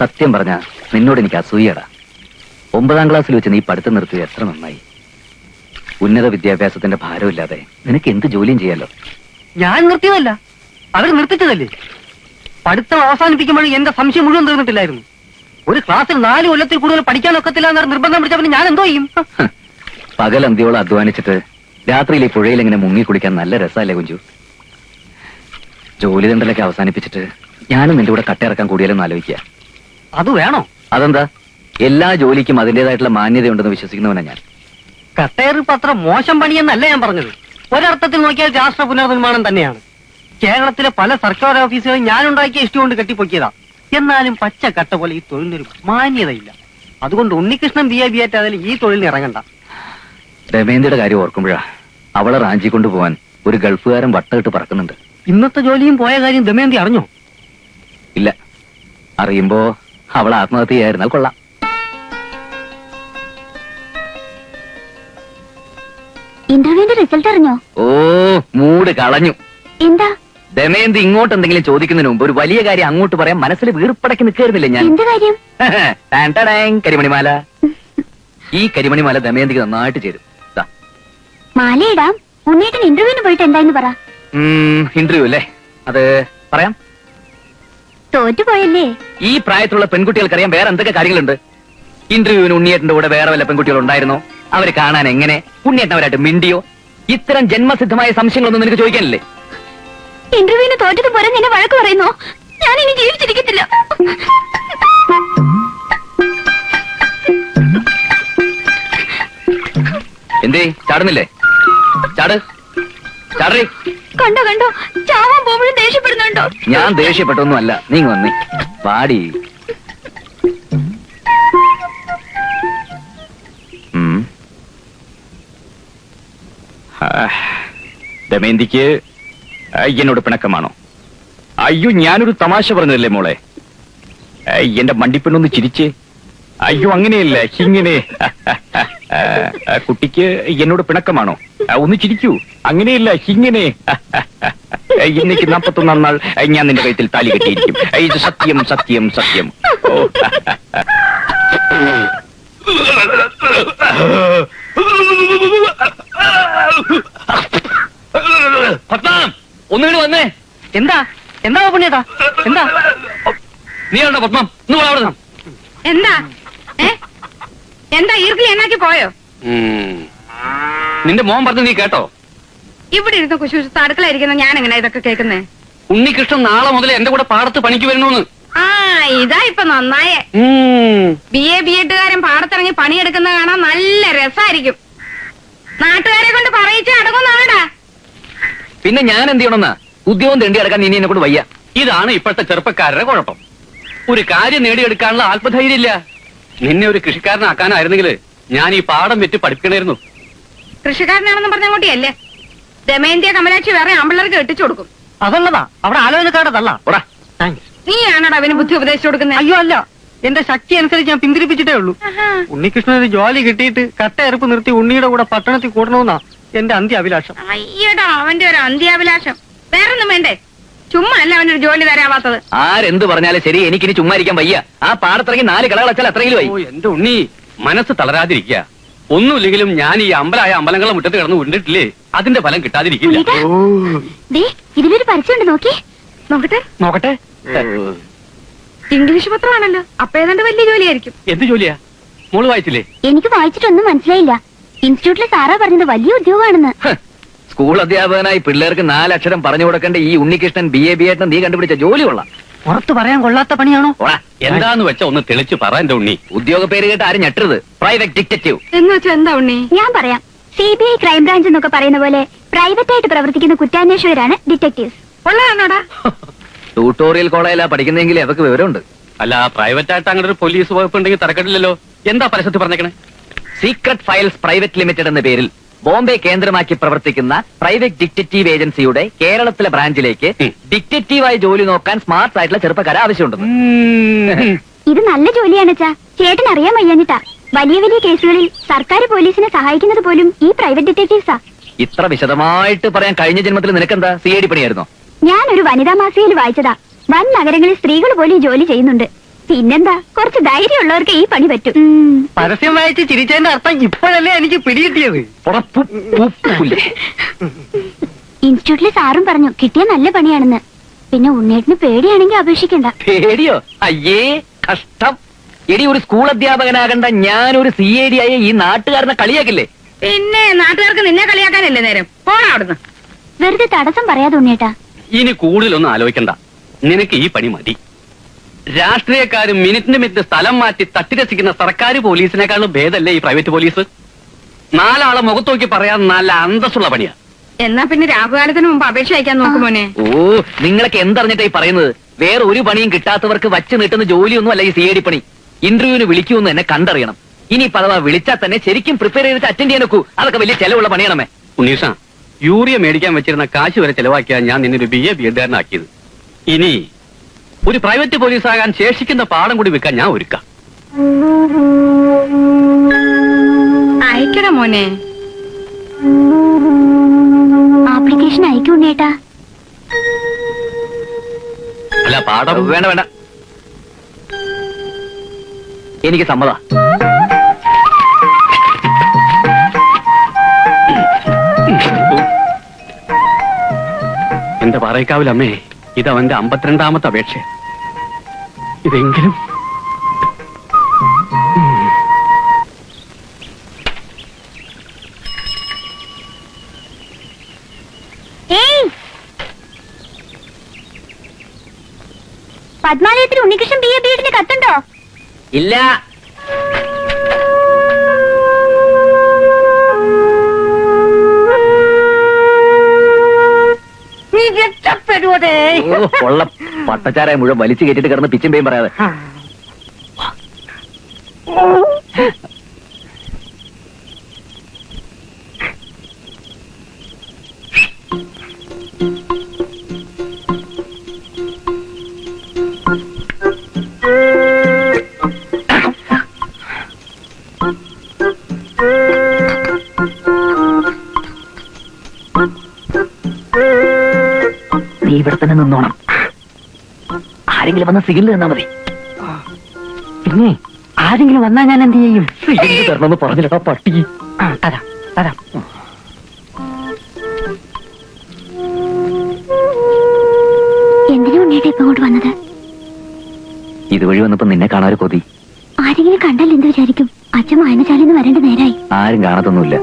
സത്യം പറഞ്ഞ നിന്നോട് എനിക്ക് അസൂയടാ. 9ാം ക്ലാസ്സിൽ വെച്ച് നീ പഠിത്തം നിർത്തിയത് എത്ര നന്നായി. ഉന്നത വിദ്യാഭ്യാസത്തിന്റെ ഭാരമില്ലാതെ നിനക്ക് എന്ത് ജോലിയും ചെയ്യാലോ. ഞാൻ നിർത്തിയതല്ല, അവർ നിർത്തിച്ചതല്ലേ. പഠിത്തം അവസാനിപ്പിക്കുമ്പോഴും എന്റെ സംശയം മുഴുവൻ തീർന്നിട്ടില്ലായിരുന്നു. ഒരു ക്ലാസ്സിൽ 4 കൊല്ലത്തിൽ കൂടുതൽ പഠിക്കാനൊക്കത്തില്ല എന്ന് നിർബന്ധം പിടിച്ചവന് ഞാൻ എന്തോ ചെയ്യും? പകൽ അന്തിയോളം അധ്വാനിച്ചിട്ട് രാത്രിയിൽ ഈ പുഴയിൽ ഇങ്ങനെ മുങ്ങി കുളിക്കാൻ നല്ല രസമല്ലേ കുഞ്ചു? ജോലി തണ്ടലൊക്കെ അവസാനിപ്പിച്ചിട്ട് ഞാനും നിന്റെ കൂടെ കട്ടയിറക്കാൻ കൂടിയാലൊന്ന് ആലോചിക്കുക. അത് വേണോ? അതെന്താ? എല്ലാ ജോലിക്കും അതിന്റേതായിട്ടുള്ള മാന്യതയുണ്ടെന്ന് വിശ്വസിക്കുന്നവനാ ഞാൻ. കട്ടേറിപ്പ് അത്ര മോശം പണിയെന്നല്ല ഞാൻ പറഞ്ഞത്. ഒരർത്ഥത്തിൽ നോക്കിയാൽ രാഷ്ട്ര പുനർനിർമ്മാണം തന്നെയാണ്. കേരളത്തിലെ പല സർക്കാർ ഓഫീസുകളും ഞാനുണ്ടാക്കിയ ഇഷ്ടം കൊണ്ട് കെട്ടിപ്പൊക്കിയതാ. എന്നാലും പച്ച കട്ട പോലെ ഈ തൊഴിലിനൊരു മാന്യതയില്ല. അതുകൊണ്ട് ഉണ്ണികൃഷ്ണൻ ബി.എ. ആയാലും ഈ തൊഴിലിന് ഇറങ്ങണ്ട. രമേന്ദ്രയുടെ കാര്യം ഓർക്കുമ്പോഴാ അവളെ റാഞ്ചി കൊണ്ടുപോവാൻ ഒരു ഗൾഫുകാരൻ വട്ടമിട്ട് പറക്കുന്നുണ്ട്. ഇന്നത്തെ ജോലിയും പോയ കാര്യം ദമയന്തി അറിഞ്ഞോ? ഇല്ല. അറിയുമ്പോ അവൾ ആത്മഹത്യ ചെയ്യായിരുന്നാൽ കൊള്ളാം. ഇന്റർവ്യൂവിന്റെ റിസൾട്ട് അറിഞ്ഞോ? ഓ, മൂട് കളഞ്ഞു. എന്താ? ദമയന്തി ഇങ്ങോട്ട് എന്തെങ്കിലും ചോദിക്കുന്നതിന് മുമ്പ് ഒരു വലിയ കാര്യം അങ്ങോട്ട് പറയാൻ മനസ്സിൽ വീർപ്പടക്കി നിൽക്കായിരുന്നില്ല ഞാൻ. എന്ത് കാര്യം? കരിമണിമാല. ഈ കരിമണിമാല ദമയന്തിക്ക് നന്നായിട്ട് ചേരും. മാലയിടാം. ഉണ്ണേട്ടൻ ഇന്റർവ്യൂവിന് പോയിട്ട് എന്താന്ന് പറ. ഇന്റർവ്യൂ അല്ലേ? അത് പറയാം. തോറ്റുപോയല്ലേ? ഈ പ്രായത്തിലുള്ള പെൺകുട്ടികൾക്കറിയാം വേറെ എന്തൊക്കെ കാര്യങ്ങളുണ്ട്. ഇന്റർവ്യൂവിന് ഉണ്ണിയേട്ടന്റെ കൂടെ വേറെ വല്ല പെൺകുട്ടികൾ ഉണ്ടായിരുന്നോ? അവര് കാണാൻ എങ്ങനെ? ഉണ്ണിയേട്ടൻ അവരായിട്ട് മിണ്ടിയോ? ഇത്തരം ജന്മസിദ്ധമായ സംശയങ്ങളൊന്നും നിനക്ക് ചോദിക്കാനില്ലേ? ഇന്റർവ്യൂവിന് തോറ്റത് പോരെ നിന്നെ വഴക്ക് പറയുന്നോ? ഞാൻ ഇനി ജീവിച്ചിരിക്കത്തില്ല. എന്തേ ചാടുന്നില്ലേ? ചാട്, ചാടേ. കണ്ടോ കണ്ടോ, ചാവാൻ പോകുമ്പോഴും ദേഷ്യപ്പെടുന്നുണ്ടോ? ഞാൻ ദേഷ്യപ്പെട്ടൊന്നുമല്ല. നീ വന്നേ പാടി. ദമയന്തിക്ക് എന്നോട് പിണക്കമാണോ? അയ്യോ, ഞാനൊരു തമാശ പറഞ്ഞതല്ലേ മോളെ. എന്റെ മണ്ടിപ്പെണ്ണൊന്ന് ചിരിച്ചേ. അയ്യോ, അങ്ങനെയല്ല, ഇങ്ങനെ. കുട്ടിക്ക് എന്നോട് പിണക്കമാണോ? ഒന്ന് ചിരിക്കൂ. അങ്ങനെയല്ല, ഇങ്ങനെ. എനിക്ക് 41 നാൾ ഞാൻ നിന്റെ കഴുത്തിൽ താലി കെട്ടിയിരിക്കും. ഇത് സത്യം, സത്യം, സത്യം. ഓ, ഒന്നുകൂടി വന്നേ. എന്താ എന്താ പുണ്യതാ? എന്താ നീ ആണോ പത്മം? അവിടെ എന്താ എന്താ ഈർക്കിൽ എന്നാക്കി പോയോ? നിന്റെ മോൻ പറഞ്ഞു നീ കേട്ടോ? ഇവിടെ ഇരുന്ന് കുശുശുത്ത് അടുക്കളയിരിക്കുന്ന ഞാൻ എങ്ങനെ ഇതൊക്കെ കേൾക്കുന്നേ? ഉണ്ണികൃഷ്ണൻ നാളെ മുതൽ എന്റെ കൂടെ പാടത്ത് പണിക്ക് വരണമെന്ന്. ആ, ഇതാ ഇപ്പൊ നന്നായേ. ബി.എഡുകാരൻ പാടത്തിറങ്ങി പണിയെടുക്കുന്ന കാണാൻ നല്ല രസായിരിക്കും. നാട്ടുകാരെ കൊണ്ട് പറയിച്ച് അടങ്ങുന്നാടാ. പിന്നെ ഞാൻ എന്ത് ചെയ്യണമെന്നാ? ഉദ്യോഗം തെണ്ടി അടക്കാൻ ഇനി എന്നെ കൊണ്ട് വയ്യ. ഇതാണ് ഇപ്പോഴത്തെ ചെറുപ്പക്കാരുടെ കുഴപ്പം. ഒരു കാര്യം നേടിയെടുക്കാനുള്ള ആത്മധൈര്യം ഇല്ല. നിന്നെ ഒരു കൃഷിക്കാരനാക്കാനായിരുന്നെങ്കിൽ ഞാൻ ഈ പാടം വെച്ച് പഠിപ്പിക്കണമായിരുന്നു. കൃഷിക്കാരനാണെന്ന് പറഞ്ഞങ്ങോട്ടിയല്ലേ? ദമയന്തിയ കമലാക്ഷി വേറെ ആമ്പിള്ളേർക്ക് കെട്ടിച്ചു കൊടുക്കും. അതല്ലതാ, അവിടെ ആലോചനക്കാരതല്ല. നീയാണോടാ അവന് ബുദ്ധി ഉപദേശിച്ചു കൊടുക്കുന്നത്? അയ്യോ അല്ല, എന്റെ ശക്തി അനുസരിച്ച് ഞാൻ പിന്തിരിപ്പിച്ചിട്ടേ ഉള്ളൂ. ഉണ്ണികൃഷ്ണൻ ഒരു ജോലി കിട്ടിയിട്ട് കട്ടയെറുപ്പ് നിർത്തി ഉണ്ണിയുടെ കൂടെ പട്ടണത്തിൽ കൂടണമെന്നാ എന്റെ അന്ത്യാഭിലാഷം. അയ്യടാ, അവന്റെ ഒരു അന്ത്യാഭിലാഷം. വേറൊന്നും വേണ്ടേ? ചുമ്മാ അല്ല അവനൊരു ജോലി തരാവാത്തത്. ആരെന്ത് പറഞ്ഞാലും ശരി, എനിക്കിനി ചുമ്മാ ഇരിക്കാൻ വയ്യ. ആ പാടത്തിറങ്ങി 4 കളകളച്ചാൽ അത്രയും വൈ. എന്റെ ഉണ്ണി, മനസ്സ് തളരാതിരിക്കുക. ഒന്നുമില്ലെങ്കിലും ഞാൻ ഈ അമ്പലങ്ങളെ മുറ്റത്ത് കിടന്ന് ഉണ്ടിട്ടില്ലേ, അതിന്റെ ഫലം കിട്ടാതിരിക്കില്ല. ഇതിലൊരു പരസ്യമുണ്ട്, നോക്കി. നോക്കട്ടെ നോക്കട്ടെ. ഇംഗ്ലീഷ് പത്രമാണല്ലോ. അപ്പൊ ഏതാണ്ട് വലിയ ജോലിയായിരിക്കും. എന്ത് ജോലിയാ? മോള് വായിച്ചില്ലേ? എനിക്ക് വായിച്ചിട്ടൊന്നും മനസ്സിലായില്ല. ഇൻസ്റ്റിറ്റ്യൂട്ടിലെ സാറാ പറഞ്ഞത് വലിയ ഉദ്യോഗമാണെന്ന്. സ്കൂൾ അധ്യാപകനായി പിള്ളേർക്ക് 4 അക്ഷരം പറഞ്ഞു കൊടുക്കേണ്ട ഈ ഉണ്ണികൃഷ്ണൻ ബി.എ. നീ കണ്ടുപിടിച്ച ജോലി കൊള്ളാം. പുറത്ത് പറയാൻ കൊള്ളാത്ത പണിയാണോ? എന്താന്ന് വെച്ചാ ഒന്ന് തെളിച്ച് പറ എന്റെ ഉണ്ണി. ഉദ്യോഗ പേര് കേട്ട് ആരും ഞെട്ടരുത്. പ്രൈവറ്റ് ഡിറ്റക്റ്റീവ് എന്ന് വെച്ചാ എന്താ ഉണ്ണി? ഞാൻ പറയാം. CBI ക്രൈംബ്രാഞ്ച് എന്നൊക്കെ പറയുന്ന പോലെ പ്രൈവറ്റ് ആയിട്ട് പ്രവർത്തിക്കുന്ന കുറ്റാന്വേഷകരാണ് ഡിറ്റക്ടീവ്സ്. ഉള്ളതാണോടാ? ട്യൂട്ടോറിയൽ കോളേജിലാ പഠിക്കുന്നെങ്കിൽ അവർക്ക് വിവരമുണ്ട്. അല്ല, പ്രൈവറ്റ് ആയിട്ട് അങ്ങനെ ഒരു പോലീസ് വകുപ്പ് ഉണ്ടെങ്കിൽ തരക്കെട്ടില്ലല്ലോ. എന്താ പരസ്യത്തിൽ പറഞ്ഞേക്കണേ? സീക്രട്ട് ഫയൽസ് പ്രൈവറ്റ് ലിമിറ്റഡ് എന്ന പേരിൽ ബോംബെ കേന്ദ്രമാക്കി പ്രവർത്തിക്കുന്ന പ്രൈവറ്റ് ഡിറ്റക്റ്റീവ് ഏജൻസിയുടെ കേരളത്തിലെ ബ്രാഞ്ചിലേക്ക് ഡിറ്റക്റ്റീവായി ജോലി നോക്കാൻ സ്മാർട്ട് ആയിട്ടുള്ള ചെറുപ്പക്കാരെ ആവശ്യമുണ്ടെന്ന്. ഇത് നല്ല ജോലിയാണ് അച്ഛാ. ചേട്ടൻ അറിയാൻ വയ്യാഞ്ഞിട്ടാ. വലിയ വലിയ കേസുകളിൽ സർക്കാർ പോലീസിനെ സഹായിക്കുന്നത് പോലും ഈ പ്രൈവറ്റ് ഡിറ്റക്റ്റീവ്സാ. ഇത്ര വിശദമായിട്ട് പറയാൻ കഴിഞ്ഞ ജന്മത്തിൽ നിനക്കെന്താ CID പണിയായിരുന്നോ? ഞാനൊരു വനിതാ മാസികയിൽ വായിച്ചതാ. വൻ നഗരങ്ങളിൽ സ്ത്രീകൾ പോലും ജോലി ചെയ്യുന്നുണ്ട്. പിന്നെന്താ, കുറച്ച് ധൈര്യമുള്ളവർക്ക് ഈ പണി പറ്റും. പരസ്യം വായിച്ച് ചിരിച്ചതിന്റെ അർത്ഥം ഇപ്പോഴല്ലേ എനിക്ക് പിടികിട്ടിയത്. ഇൻസ്റ്റിറ്റ്യൂട്ടിലെ സാറും പറഞ്ഞു കിട്ടിയ നല്ല പണിയാണെന്ന്. പിന്നെ ഉണ്ണേട്ടിന് പേടിയാണെങ്കിൽ അപേക്ഷിക്കണ്ട. പേടിയോ? അയ്യേ കഷ്ടം. എടി, ഒരു സ്കൂൾ അധ്യാപകനാകണ്ട ഞാനൊരു CID ആയ ഈ നാട്ടുകാരനെ കളിയാക്കില്ലേ? പിന്നെ നാട്ടുകാർക്ക് നിന്നെ കളിയാക്കാനല്ലേ നേരം. പോടാ അവിടുന്ന്. വെറുതെ തടസ്സം പറയാതെ ഉണ്ണേട്ടാ. ഇനി കൂടുതലൊന്നും ആലോചിക്കണ്ട, നിനക്ക് ഈ പണി മതി. രാഷ്ട്രീയക്കാരും മിനിറ്റ് സ്ഥലം മാറ്റി തട്ടിരസിക്കുന്ന സർക്കാർ പോലീസിനേക്കാളും ഭേദമല്ലേ ഈ പ്രൈവറ്റ് പോലീസ്? 4 ആളെ മുഖത്തോക്കി പറയാൻ നല്ല അന്തസ്സുള്ള പണിയാ. എന്നാ പിന്നെ രാഹുകാലത്തിന് മുമ്പ് അപേക്ഷ അയക്കാൻ നോക്കുമോനെ. ഓ, നിങ്ങളൊക്കെ എന്തറിഞ്ഞിട്ടായി പറയുന്നത്? വേറെ ഒരു പണിയും കിട്ടാത്തവർക്ക് വച്ച് നീട്ടുന്ന ജോലിയൊന്നും അല്ല ഈ CID പണി. ഇന്റർവ്യൂവിന് വിളിക്കുമെന്ന് എന്നെ കണ്ടറിയണം. ഇനി പലവാ വിളിച്ചാൽ തന്നെ ശരിക്കും പ്രിപ്പയർ ചെയ്തിട്ട് അറ്റൻഡ് ചെയ്യാൻ നോക്കൂ. അതൊക്കെ വലിയ ചെലവുള്ള പണിയാണമേ. ഉണ്ണീഷ, യൂറിയ മേടിക്കാൻ വെച്ചിരുന്ന കാശ് വരെ ചെലവാക്കിയാൽ ഞാൻ നിന്നൊരു BA ബിഎഡ്കാരനാക്കിയത്. ഇനി ഒരു പ്രൈവറ്റ് പോലീസാകാൻ ശേഷിക്കുന്ന പാഠം കൂടി വെക്കാൻ ഞാൻ ഒരുക്കാം. അയക്കട മോനെ. ആപ്ലിക്കേഷൻ അയക്കും ഉണ്ണേട്ടാ. അല്ല, പാഠം വേണ്ട വേണ്ട, എനിക്ക് സമ്മത. എന്റെ പാറയ്ക്കാവിലമ്മേ, ഇതവന്റെ 52ാമത്തെ അപേക്ഷ. ഇതെങ്കിലും പത്മാലയത്തിൽ ഉണ്ണികൃഷ്ണൻ BA ബിഎഡിന് കത്തുണ്ടോ? ഇല്ല. നീ രക്ഷപ്പെടുവതേ. ഉള്ള പട്ടച്ചാരായ മുഴുവൻ വലിച്ചു കയറ്റിട്ട് കിടന്ന് പിച്ചും പേയും പറയാതെ. നീ ഇവിടെ തന്നെ നിന്നോണം. ആരെങ്കിലും വന്ന സിഗിൽ തന്നാ മതി. പിന്നെ ആരെങ്കിലും വന്നാ ഞാൻ എന്ത് ചെയ്യും? സിഗിൽ തരണമെന്ന് പറഞ്ഞില്ലട്ടോ പട്ടി. തരാം തരാം. എന്തിനാ ഉണ്ണേട്ടാ ഇപ്പൊ അങ്ങോട്ട് വന്നത്? ഇതുവഴി വന്നപ്പോ നിന്നെ കാണാൻ കൊതി. ആരെങ്കിലും കണ്ടാൽ എന്ത് വിചാരിക്കും? അച്ഛൻ വായനശാലന്ന് വരേണ്ട നേരായി. ആരും കാണത്തൊന്നുമില്ല.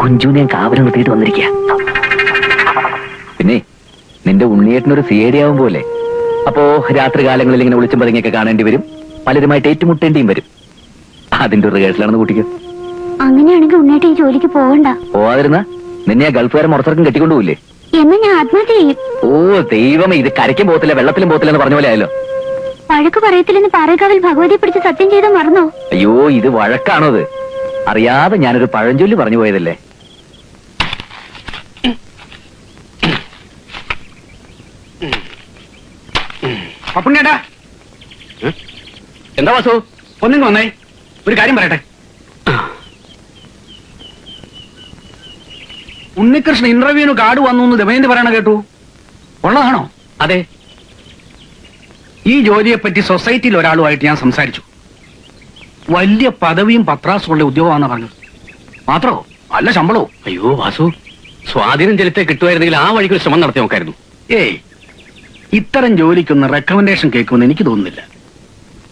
കുഞ്ചുവിനെ ഞാൻ കാവലം നിർത്തിയിട്ട് വന്നിരിക്കുക. പിന്നെ നിന്റെ ഉണ്ണിയേട്ടനൊരു CID ആവും പോലെ. അപ്പോ രാത്രി കാലങ്ങളിൽ ഇങ്ങനെ വിളിച്ചും പതുങ്ങിയൊക്കെ കാണേണ്ടി വരും. പലരുമായിട്ട് ഏറ്റുമുട്ടേണ്ടിയും വരും. അതിന്റെ ഒരു റിഹേഴ്സലാണെന്ന് കൂട്ടിക്കോ. അങ്ങനെയാണെങ്കിൽ ഉണ്ണേട്ട ഈ ജോലിക്ക് പോകണ്ട. പോവാതിരുന്ന നിന്നെ ആ ഗൾഫുകാരൻ മുറത്തിറക്കം കെട്ടിക്കൊണ്ടുപോയില്ലേ? എന്നാ ഞാൻ ആത്മഹത്യ ചെയ്യും. ഓ ദൈവമേ, ഇത് കരയ്ക്കും പോകത്തില്ല വെള്ളത്തിലും പോകത്തില്ല എന്ന് പറഞ്ഞ പോലെ ആയല്ലോ. വഴക്ക് പറയത്തില്ലെന്ന് പാറേക്കാവിൽ ഭഗവതിയെ പിടിച്ച് സത്യം ചെയ്ത് മറന്നോ? അയ്യോ, ഇത് വഴക്കാണോ? അത് അറിയാതെ ഞാനൊരു പഴഞ്ചൊല്ലി പറഞ്ഞു പോയതല്ലേ. അപ്പുണ്ണേട്ടാ, എന്താ വാസു? ഒന്നിങ്ങ് വന്നേ, ഒരു കാര്യം പറയട്ടെ. ഉണ്ണികൃഷ്ണൻ ഇന്റർവ്യൂവിന് കാർഡ് വന്നു എന്ന് ദമയന്തി പറയണ കേട്ടു. ഉള്ളതാണോ? അതെ, ഈ ജോലിയെപ്പറ്റി സൊസൈറ്റിയിൽ ഒരാളുമായിട്ട് ഞാൻ സംസാരിച്ചു. വലിയ പദവിയും പത്രാസുള്ള ഉദ്യോഗമാണെന്ന് പറഞ്ഞത്. മാത്രമോ നല്ല ശമ്പളവും. അയ്യോ വാസു, സ്വാധീനം ചെലുത്തെ കിട്ടുമായിരുന്നെങ്കിൽ ആ വഴിക്ക് ഒരു ശ്രമം നടത്തി നോക്കായിരുന്നു. ഏയ്, ഇത്തരം ജോലിക്കൊന്ന് റെക്കമെൻഡേഷൻ കേൾക്കുമെന്ന് എനിക്ക് തോന്നുന്നില്ല.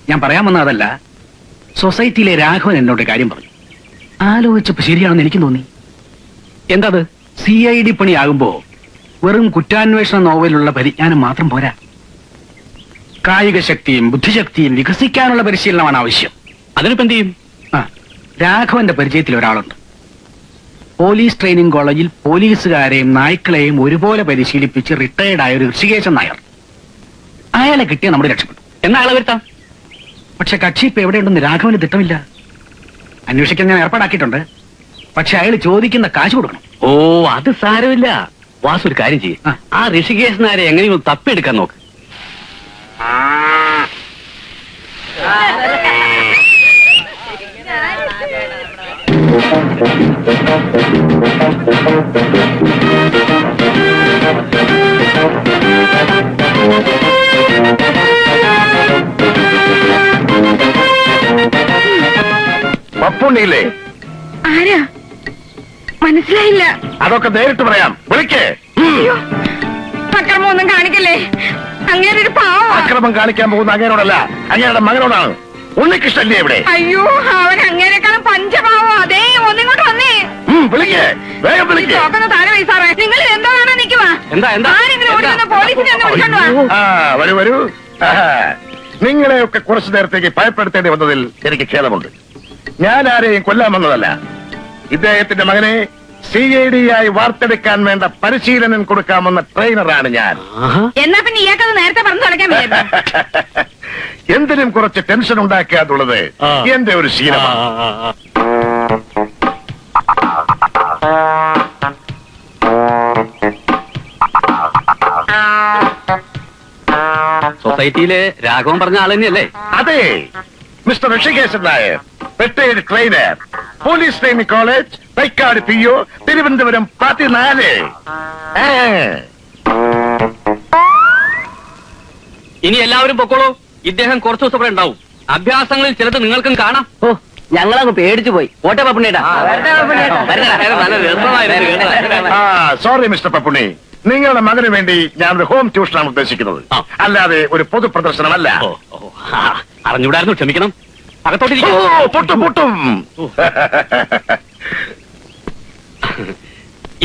ഞാൻ പറയാൻ വന്ന അതല്ല. സൊസൈറ്റിയിലെ രാഘവൻ എന്നോട് കാര്യം പറഞ്ഞു. ആലോചിച്ചപ്പോ ശരിയാണെന്ന് എനിക്ക് തോന്നി. എന്താ അത്? CID പണിയാകുമ്പോ വെറും കുറ്റാന്വേഷണ നോവലുള്ള പരിജ്ഞാനം മാത്രം പോരാ. കായിക ശക്തിയും ബുദ്ധിശക്തിയും വികസിക്കാനുള്ള പരിശീലനമാണ് ആവശ്യം. അതിനിപ്പോ എന്ത് ചെയ്യും? രാഘവന്റെ പരിചയത്തിൽ ഒരാളുണ്ട്. പോലീസ് ട്രെയിനിങ് കോളേജിൽ പോലീസുകാരെയും നായ്ക്കളെയും ഒരുപോലെ പരിശീലിപ്പിച്ച് റിട്ടയർഡ് ആയ ഒരു ഋഷികേശൻ നായർ. അയാളെ കിട്ടിയ നമ്മുടെ രക്ഷപ്പെട്ടു. എന്നാ ആളെ വരുത്താം. പക്ഷെ കക്ഷി ഇപ്പൊ എവിടെയുണ്ടെന്ന് രാഘവന് തിട്ടമില്ല. അന്വേഷിക്കാൻ ഞാൻ ഏർപ്പാടാക്കിയിട്ടുണ്ട്. പക്ഷെ അയാൾ ചോദിക്കുന്ന കാശ് കൊടുക്കണം. ഓ, അത് സാരമില്ല. വാസു ഒരു കാര്യം ചെയ്യും, ആ ഋഷികേശനാരെ എങ്ങനെയും തപ്പിയെടുക്കാൻ നോക്ക്. പപ്പുണ്ണിയില്ലേ? ആരാ മനസ്സിലായില്ല. അതൊക്കെ നേരിട്ട് പറയാം, വിളിക്കേ. അയ്യോ, അക്രമമൊന്നും കാണിക്കല്ലേ, അങ്ങനെ ഒരു പാവ. അക്രമം കാണിക്കാൻ പോകുന്ന അങ്ങേരോടല്ല, അങ്ങേരുടെ മകനോടാണ്. ഉണ്ണികൃഷ്ണല്ലേ ഇവിടെ? അയ്യോ, അവൻ അങ്ങേരെക്കാളും പഞ്ചപാവോ. അതേ, ഒന്നിങ്ങോട്ട് വന്നേ. വിളിക്കേ, വേഗം വിളിക്കേ. നോക്കുന്ന താഴെ വയസ്സാറേ, നിങ്ങൾ എന്താ കാണാൻ നിൽക്കുവാ? ആരെങ്കിലും ഓടി വന്ന് പോലീസിനെ ഒന്ന് വിളിച്ചോണ്ട് വാ. വരൂ വരൂ. നിങ്ങളെയൊക്കെ കുറച്ചു നേരത്തേക്ക് ഭയപ്പെടുത്തേണ്ടി വന്നതിൽ എനിക്ക് ഖേദമുണ്ട്. ഞാൻ ആരെയും കൊല്ലാൻ വന്നതല്ല. ഇദ്ദേഹത്തിന്റെ മകനെ CID ആയി വാർത്തെടുക്കാൻ വേണ്ട പരിശീലനം കൊടുക്കാമെന്ന ട്രെയിനറാണ് ഞാൻ. എന്നാ പിന്നെ ഇയാൾക്കത് നേരത്തെ പറഞ്ഞു തുടക്കാൻ വയ്യായിരുന്നു. എന്തിനും കുറച്ച് ടെൻഷൻ ഉണ്ടാക്കുക എന്നുള്ളത് എന്റെ ഒരു ശീലമാണ്. സൊസൈറ്റിയിലെ രാഘവൻ പറഞ്ഞ ആൾ തന്നെയല്ലേ? അതെ, mister Rishikesan Nair, retired trainer, police training college, Thycaud PO, Thiruvananthapuram 14. ഇനി എല്ലാവരും പൊക്കോളൂ. ഇദ്ദേഹം കുറച്ചു ദിവസം ഇവിടെ ഉണ്ടാവും. അഭ്യാസങ്ങളിൽ ചിലത് നിങ്ങൾക്കും കാണാം. ഓ, ഞങ്ങളങ്ങ് പേടിച്ചു പോയി. ഓട്ടെ പപ്പുണ്ണേട്ടാ. നല്ല രസമായിരുന്നു. സോറി മിസ്റ്റർ പപ്പുണ്ണി, നിങ്ങളുടെ മകന് വേണ്ടി ഞാനൊരു ഹോം ട്യൂഷനാണ് ഉദ്ദേശിക്കുന്നത്, അല്ലാതെ ഒരു പൊതു പ്രദർശനമല്ല. അറിഞ്ഞൂടായിരുന്നു, ക്ഷമിക്കണം. അകത്തോട്ടിരിക്കും. പൊട്ടും പൊട്ടും.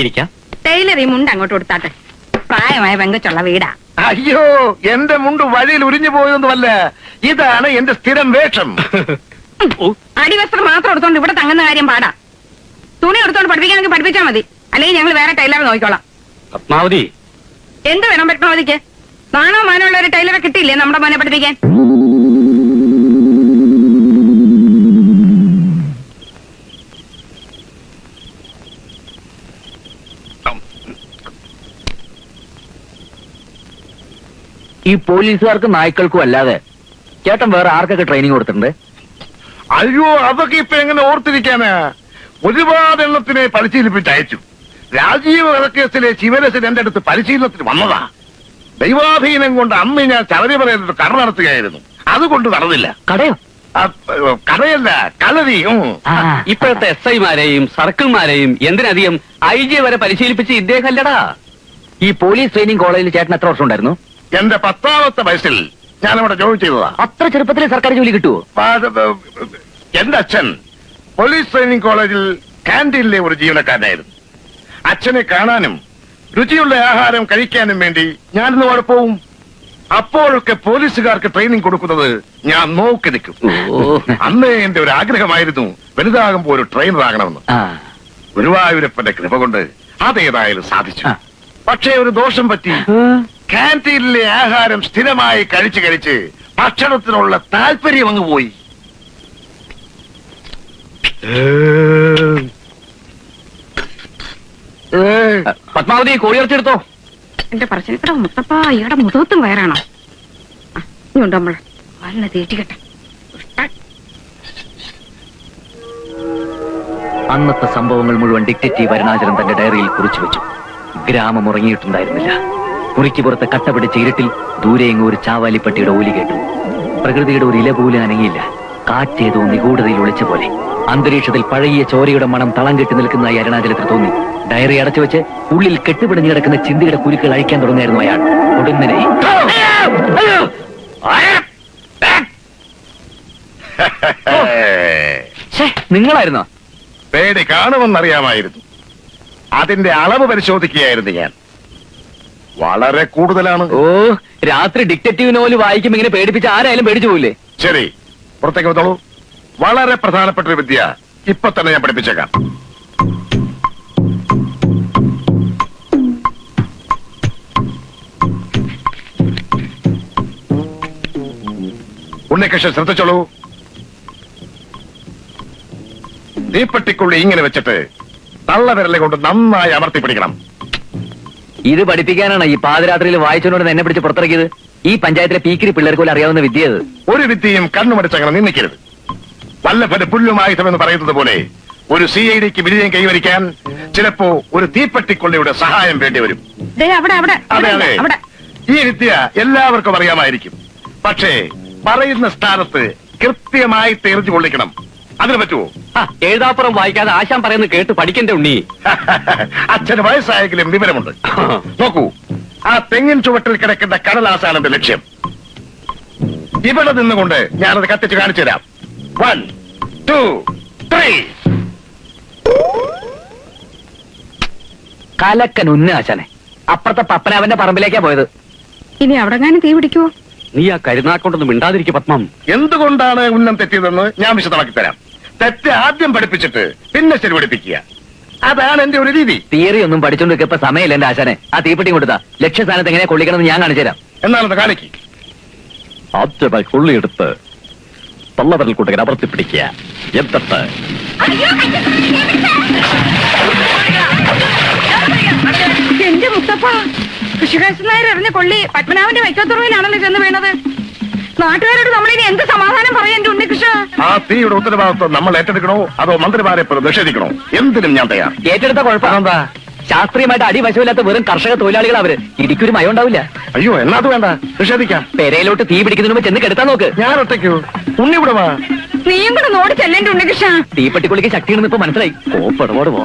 ഇരിക്കാം. ടൈലർ ഈ മുണ്ട് അങ്ങോട്ട് കൊടുത്താട്ടെ. പ്രായമായ പെങ്കച്ചുള്ള വീടാ. അയ്യോ, എന്റെ മുണ്ട് വഴിയിൽ ഉരിഞ്ഞു പോയതൊന്നുമല്ല, ഇതാണ് എന്റെ സ്ഥിരം വേഷം. അടിവസ്ത്രം മാത്രം എടുത്തോണ്ട് ഇവിടെ തങ്ങുന്ന കാര്യം പാടാ. തുണി എടുത്തോണ്ട് പഠിപ്പിക്കാനെങ്കിൽ പഠിപ്പിച്ചാൽ മതി, അല്ലെങ്കിൽ ഞങ്ങൾ വേറെ ടൈലറെ നോക്കിക്കോളാം. പത്മാവതി, എന്ത് വേണം പത്മാവതിക്ക്? നാണോ മാനമുള്ള ഒരു ടൈലറെ കിട്ടിയില്ലേ നമ്മുടെ മോനെ പഠിപ്പിക്കാൻ? ഈ പോലീസുകാർക്കും നായ്ക്കൾക്കും അല്ലാതെ ചേട്ടൻ വേറെ ആർക്കൊക്കെ ട്രെയിനിങ് കൊടുത്തിട്ടുണ്ട്? അയ്യോ, അതൊക്കെ ഇപ്പൊ എങ്ങനെ ഓർത്തിരിക്കാനാ? ഒരുപാട് എണ്ണത്തിനെ പരിശീലിപ്പിച്ച് അയച്ചു. രാജീവ് വധക്കേസിലെ ശിവരസൻ എന്റെ അടുത്ത് പരിശീലനത്തിന് വന്നതാ. ദൈവാധീനം കൊണ്ട് അന്ന് ഞാൻ ശബരിമലയിൽ ഒരു കട നടത്തുകയായിരുന്നു. അതുകൊണ്ട് നടന്നില്ല. കടയോ? കടയല്ല, കളരി. ഇപ്പോഴത്തെ SI-മാരെയും സർക്കിൾമാരെയും എന്തിനധികം IG വരെ പരിശീലിപ്പിച്ച് ഇദ്ദേഹം അല്ലടാ. ഈ പോലീസ് ട്രെയിനിങ് കോളേജിൽ ചേട്ടൻ എത്ര വർഷം ഉണ്ടായിരുന്നു? എന്റെ 10ാമത്തെ വയസ്സിൽ ഞാനവിടെ ജോലി ചെയ്തതാ. അത്ര ചെറുപ്പത്തിൽ സർക്കാർ ജോലി കിട്ടുമോ? എന്റെ അച്ഛൻ പോലീസ് ട്രെയിനിങ് കോളേജിൽ കാന്റീനിലെ ഒരു ജീവനക്കാരനായിരുന്നു. അച്ഛനെ കാണാനും രുചിയുള്ള ആഹാരം കഴിക്കാനും വേണ്ടി ഞാനിന്ന് അവിടെ പോവും. അപ്പോഴൊക്കെ പോലീസുകാർക്ക് ട്രെയിനിങ് കൊടുക്കുന്നത് ഞാൻ നോക്കി നിൽക്കും. അന്ന് എന്റെ ഒരു ആഗ്രഹമായിരുന്നു വലുതാകുമ്പോൾ ഒരു ട്രെയിനർ ആകണമെന്ന്. ഗുരുവായൂരപ്പന്റെ കൃപ കൊണ്ട് അതേതായാലും സാധിച്ചു. പക്ഷേ ഒരു ദോഷം പറ്റി. കാന്റീനിലെ ആഹാരം സ്ഥിരമായി കഴിച്ച് കഴിച്ച് ഭക്ഷണത്തിനുള്ള താല്പര്യം അങ്ങ് പോയി. പത്മാവതി, കോഴിയിറച്ചെടുത്തോ. എന്റെ പറശ്ശിനിക്കട മുത്തപ്പ, ഇയാടെ മുഖത്തും വയറാണോ? ഇങ്ങോട്ട് നമ്മള് വല്ല തീറ്റിക്കട്ടെ. അന്നത്തെ സംഭവങ്ങൾ മുഴുവൻ ഡിറ്റക്റ്റീവ് അരുണാചലൻ തന്റെ ഡയറിയിൽ കുറിച്ചു വെച്ചു. ഗ്രാമം ഉറങ്ങിയിട്ടുണ്ടായിരുന്നില്ല. മുറിക്ക് പുറത്ത് കട്ട പിടിച്ച ഇരുട്ടിൽ ദൂരെയെങ്ങും ഒരു ചാവാലിപ്പട്ടിയുടെ ഓലി കേട്ടു. പ്രകൃതിയുടെ ഒരു ഇല പോലും അനങ്ങിയില്ല. കാറ്റേതോ നിഗൂഢതയിൽ ഒളിച്ച പോലെ. അന്തരീക്ഷത്തിൽ പഴകിയ ചോരയുടെ മണം തളം കെട്ടി നിൽക്കുന്നതായി അരുണാചലത്തിന് തോന്നി. ഡയറി അടച്ചു വെച്ച് ഉള്ളിൽ കെട്ടുപിടിഞ്ഞു കിടക്കുന്ന ചിന്തയുടെ കുരുക്കൾ അഴിക്കാൻ തുടങ്ങിയായിരുന്നു അയാൾ. ഒടുന്നനെ നിങ്ങളായിരുന്നോ? പേടി കാണുമെന്നറിയാമായിരുന്നു. അതിന്റെ അളവ് പരിശോധിക്കുകയായിരുന്നു ഞാൻ. വളരെ കൂടുതലാണ്. ഓ, രാത്രി ഡിറ്റക്റ്റീവ് നോവൽ വായിക്കുമ്പോ ഇങ്ങനെ പേടിപ്പിച്ച് ആരായാലും പേടിച്ചു പോയില്ലേ? ശരി, പുറത്തേക്ക് വന്നോളൂ. വളരെ പ്രധാനപ്പെട്ട ഒരു വിദ്യ ഇപ്പൊ തന്നെ ഞാൻ പഠിപ്പിച്ചേക്കാം. ഉണ്ണികൃഷ്ണൻ ശ്രദ്ധിച്ചോളൂ. തീപ്പെട്ടിക്കുള്ളി ഇങ്ങനെ വെച്ചിട്ട് തള്ളവിരലെ കൊണ്ട് നന്നായി അമർത്തി പിടിക്കണം. ഇത് പഠിപ്പിക്കാനാണ് ഈ പാതിരാത്രിയിൽ വായിച്ചോണ്ട് എന്നെ പിടിച്ച് പുറത്തിറക്കിയത്. ഈ പഞ്ചായത്തിലെ പീക്കിരി പിള്ളേർക്ക് പോലും അറിയാവുന്ന വിദ്യ അത്. ഒരു വിദ്യയും കണ്ണുമടിച്ചങ്ങനെ നിന്നിക്കരുത്. വല്ലഭന് പുല്ലുമായുധമെന്ന് പറയുന്നത് പോലെ ഒരു CIDക്ക് വിജയം കൈവരിക്കാൻ ചിലപ്പോ ഒരു തീപ്പെട്ടിക്കൊള്ളിയുടെ സഹായം വേണ്ടി വരും. അതെ അതെ, ഈ വിദ്യ എല്ലാവർക്കും അറിയാമായിരിക്കും. പക്ഷേ പറയുന്ന സ്ഥാനത്ത് കൃത്യമായി തെറിച്ചു കൊള്ളിക്കണം. അതിന് പറ്റുമോ? എഴുതാപ്പുറം വായിക്കാതെ ആശാൻ പറയുന്നത് കേട്ട് പഠിക്കണ്ടേ ഉണ്ണി. അച്ഛന് വയസ്സായെങ്കിലും വിവരമുണ്ട്. നോക്കൂ, ആ തെങ്ങിൻ ചുവട്ടിൽ കിടക്കുന്ന കടലാസാണ് എന്റെ ലക്ഷ്യം. ഇവിടെ നിന്നുകൊണ്ട് ഞാനത് കത്തിച്ച് കാണിച്ചു തരാം. 1, 2, 3. കലക്കൻ ഉന്ന ആശാനെ. അപ്പുറത്തെ പപ്പനാവന്റെ പറമ്പിലേക്കാ പോയത്. ഇനി അവിടെ തീ പിടിക്കുവോ? നീ ആ കരുനാക്കൊണ്ടൊന്നും മിണ്ടാതിരിക്കും പത്മം. എന്തുകൊണ്ടാണ് ഉന്നം തെറ്റിയതെന്ന് ഞാൻ വിശദമാക്കി തരാം. തെറ്റ് ആദ്യം പഠിപ്പിച്ചിട്ട് പിന്നെ ശരി പഠിപ്പിക്കുക. അതാണ് എന്റെ ഒരു രീതി. തിയറി ഒന്നും പഠിച്ചോണ്ട് ഇപ്പൊ സമയമില്ല എന്റെ ആശാനെ. ആ തീപ്പെട്ടി കൊടുത്താ ലക്ഷ്യസ്ഥാനത്ത് എങ്ങനെ കൊള്ളിക്കണമെന്ന് ഞാൻ കാണിച്ചു തരാം. എന്നാണെന്ന് കാണിക്ക്. ആദ്യമായി കൊള്ളിയെടുത്ത് തള്ളവരൽ കൂട്ടുകാർ അമർത്തി പിടിക്കുക. എന്നിട്ട് എന്റെ മുത്തപ്പ, കൃഷികാശൻ നായർ എറിഞ്ഞ കൊള്ളി പത്മനാഭന്റെ വൈക്കത്തുറവിലാണല്ലോ ചെന്ന് വീണത്. നാട്ടുകാരോട് നമ്മളിനി എന്ത് സമാധാനം പറയാൻ എന്റെ ഉണ്ണികൃഷ്ണ? ആ തീയുടെ ഉത്തരവാദിത്വം നമ്മൾ ഏറ്റെടുക്കണോ അതോ മന്ത്രിമാരെ പോലെ നിഷേധിക്കണോ? എന്തിനും ഞാൻ തയ്യാർ. ഏറ്റെടുത്ത കുഴപ്പമെന്താ? ശാസ്ത്രീയമായിട്ട് അടിവശമില്ലാത്ത വെറും കർഷക തൊഴിലാളികൾ അവര്. ഇടിക്കൊരു മയം ഉണ്ടാവില്ല. അയ്യോ, എന്നാ അത് വേണ്ട, നിഷേധിക്കാം. പെരയിലോട്ട് തീ പിടിക്കുന്നതിന് മുമ്പ് ചെന്ന് കെടുത്താൻ നോക്ക്. ഞാൻ ഒറ്റയ്ക്കോ? ഉണ്ണി ഇവിടെ വാ. നീയും കൂടെ നോടി ചെല്ലേണ്ട ഉണ്ണികൃഷ്ണ. തീപ്പെട്ടിക്കുള്ളിക്ക് ശക്തിയുണ്ടെന്ന് ഇപ്പൊ മനസ്സിലായി. കോപ്പടപാട് പോ.